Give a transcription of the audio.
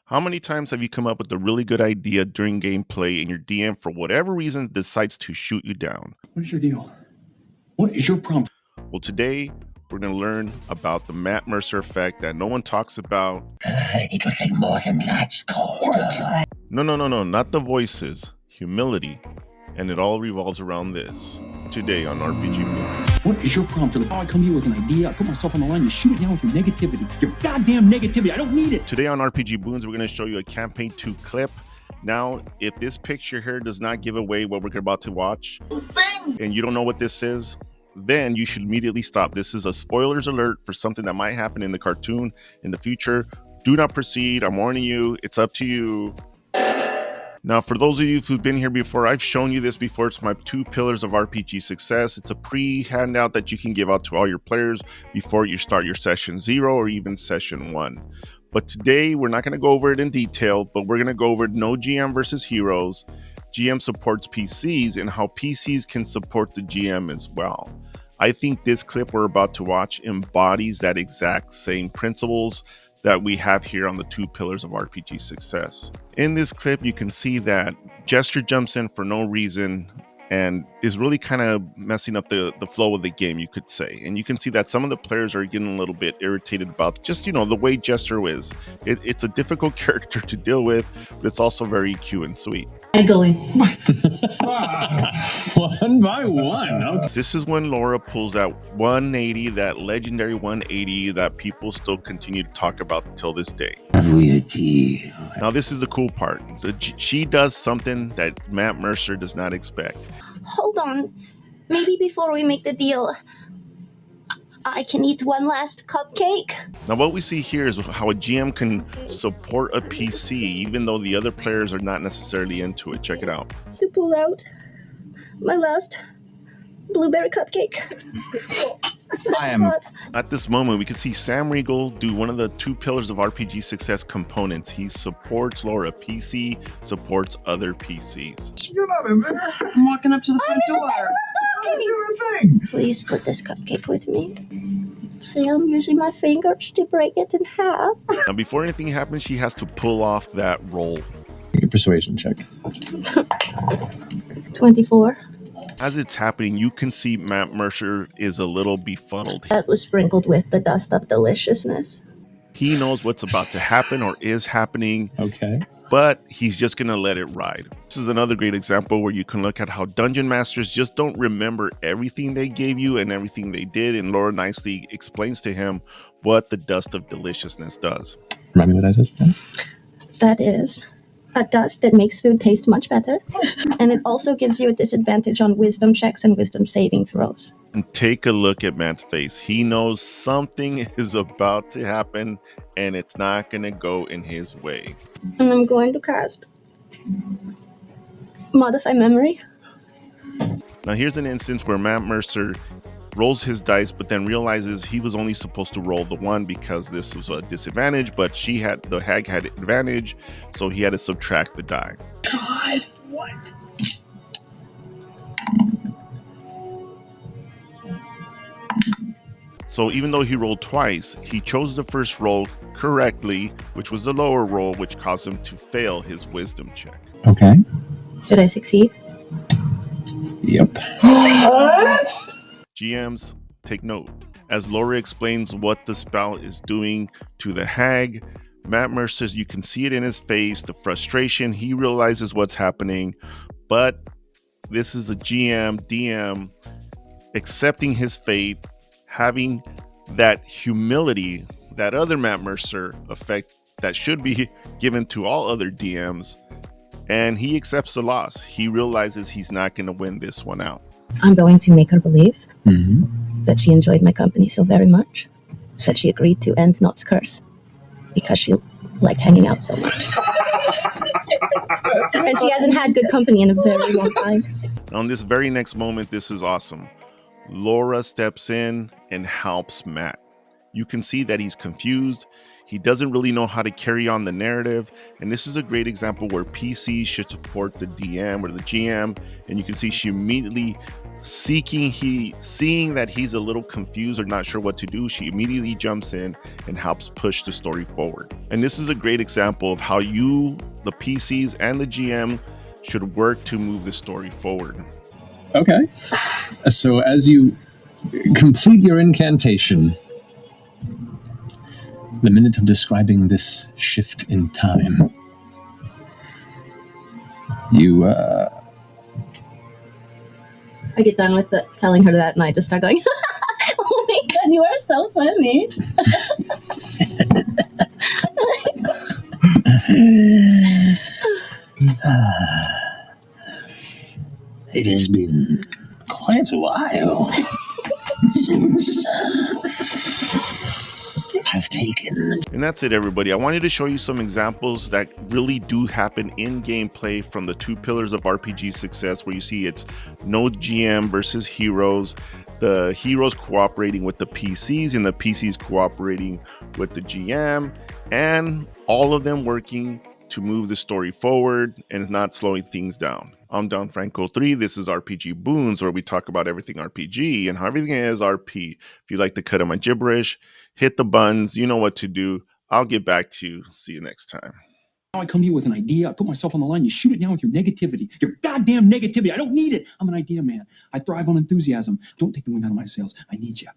How many times have you come up with a really good idea during gameplay and your DM, for whatever reason, decides to shoot you down? What is your deal? What is your problem? Well, today we're going to learn about the Matt Mercer effect that no one talks about. It will take more than that. No, not the voices, humility. And it all revolves around this. Today on RPG Movies. What is your problem? I come here with an idea, I put myself on the line, you shoot it down with your negativity. Your goddamn negativity, I don't need it. Today on RPG Boons, we're going to show you a Campaign 2 clip. Now, if this picture here does not give away what we're about to watch, and you don't know what this is, then you should immediately stop. This is a spoilers alert for something that might happen in the cartoon in the future. Do not proceed. I'm warning you. It's up to you. Now, for those of you who've been here before, I've shown you this before. It's my 2 pillars of RPG success. It's a pre-handout that you can give out to all your players before you start your session 0 or even session 1. But today, we're not going to go over it in detail, but we're going to go over no GM versus heroes. GM supports PCs and how PCs can support the GM as well. I think this clip we're about to watch embodies that exact same principles that we have here on the 2 pillars of RPG success. In this clip, you can see that Jester jumps in for no reason and is really kind of messing up the flow of the game, you could say. And you can see that some of the players are getting a little bit irritated about just, the way Jester is. It's a difficult character to deal with, but it's also very cute and sweet. I go in. One by one. Okay. This is when Laura pulls that 180, that legendary 180 that people still continue to talk about till this day. Now, this is the cool part. She does something that Matt Mercer does not expect. Hold on. Maybe before we make the deal, I can eat one last cupcake. Now, what we see here is how a GM can support a PC even though the other players are not necessarily into it. Check it out. To pull out my last blueberry cupcake. At this moment, we can see Sam Riegel do one of the 2 pillars of RPG success components. He supports Laura. PC supports other PCs. You're not in there. I'm walking up to the front door. Do your thing. Please split this cupcake with me. See, I'm using my fingers to break it in half. Now, before anything happens, she has to pull off that roll. Make a persuasion check. 24. As it's happening, you can see Matt Mercer is a little befuddled. That was sprinkled with the dust of deliciousness. He knows what's about to happen or is happening. Okay. But he's just going to let it ride. This is another great example where you can look at how dungeon masters just don't remember everything they gave you and everything they did. And Laura nicely explains to him what the dust of deliciousness does. Remind me what that is again? That is a dust that makes food taste much better. And it also gives you a disadvantage on wisdom checks and wisdom saving throws. And take a look at Matt's face. He knows something is about to happen and it's not going to go in his way. And I'm going to cast Modify Memory. Now, here's an instance where Matt Mercer rolls his dice, but then realizes he was only supposed to roll the 1 because this was a disadvantage, but the hag had advantage, so he had to subtract the die. God, what? So even though he rolled twice, he chose the first roll correctly, which was the lower roll, which caused him to fail his wisdom check. Okay. Did I succeed? Yep. What? GMs, take note. As Laura explains what the spell is doing to the hag, Matt Mercer, you can see it in his face, the frustration. He realizes what's happening, but this is a DM accepting his fate, having that humility, that other Matt Mercer effect that should be given to all other DMs, and he accepts the loss. He realizes he's not going to win this one out. I'm going to make her believe that she enjoyed my company so very much that she agreed to end Not's curse because she liked hanging out so much. And she hasn't had good company in a very long time. On this very next moment, this is awesome. Laura steps in and helps Matt. You can see that he's confused. He doesn't really know how to carry on the narrative. And this is a great example where PCs should support the DM or the GM. And you can see she immediately seeing that he's a little confused or not sure what to do, she immediately jumps in and helps push the story forward. And this is a great example of how you, the PCs and the GM, should work to move the story forward. Okay. So as you complete your incantation, the minute of describing this shift in time, you I get done with telling her that, and I just start going, oh my god, you are so funny. It has been quite a while since I've taken. And that's it, everybody. I wanted to show you some examples that really do happen in gameplay from the 2 pillars of RPG success, where you see it's no GM versus heroes, the heroes cooperating with the PCs and the PCs cooperating with the GM, and all of them working to move the story forward and not slowing things down. I'm Don Franco 3. This is RPG Boons, where we talk about everything RPG and how everything is RP. If you like to cut on my gibberish, hit the buttons. You know what to do. I'll get back to you. See you next time. Now I come to you with an idea. I put myself on the line. You shoot it down with your negativity. Your goddamn negativity. I don't need it. I'm an idea man. I thrive on enthusiasm. Don't take the wind out of my sails. I need you.